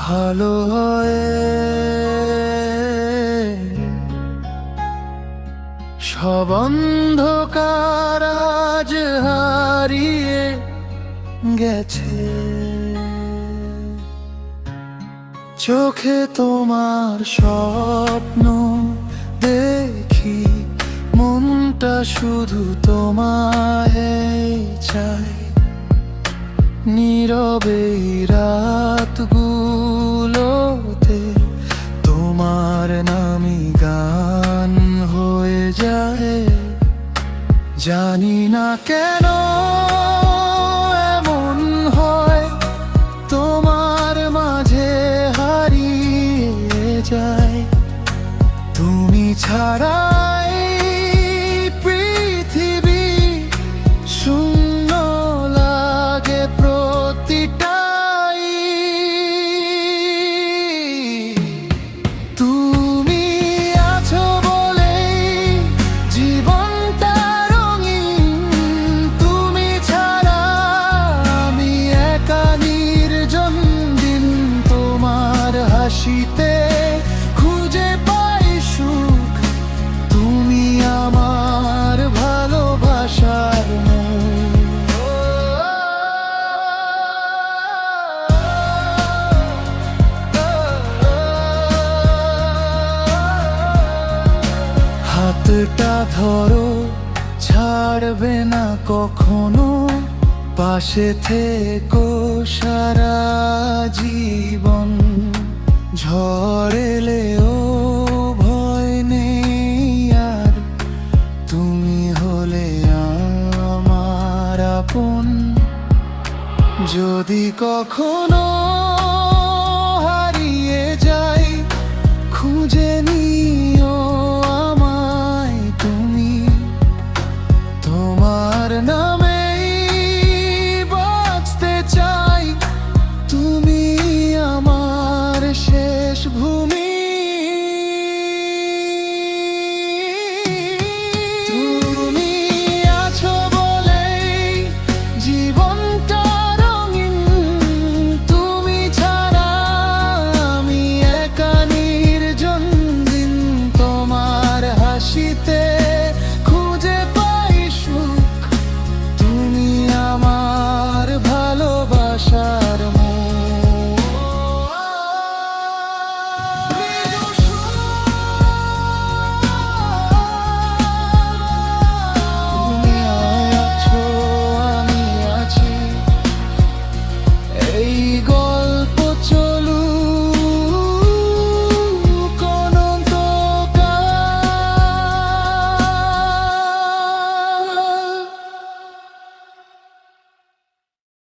ভালো হয়ে সব অন্ধকার আজ হারিয়ে গেছে। চোখে তোমার স্বপ্ন দেখি, মনটা শুধু তোমায় চায়। নীরবে রাতগুলোতে তোমার নামই গান হয়ে যায়। জানি না কেন এমন হয়, তোমার মাঝে হারিয়ে যায়। তুমি ছাড়াই পৃথিবী শূন্য লাগে প্রতিটাই। তুমি আছো বলেই জীবনটা রঙিন, তুমি ছাড়া আমি একা নির্জন দিন। তোমার হাসিতে খুঁজে পাই সুখ, তুমি আমার ভালোবাসার মূল। হাতটা ধরো, ছাড়বে না কখনো, পাশে থেকো সারা জীবন। ঝড় এলেও ভয় নেই আর, তুমি হলে আমার আপন। যদি কখনো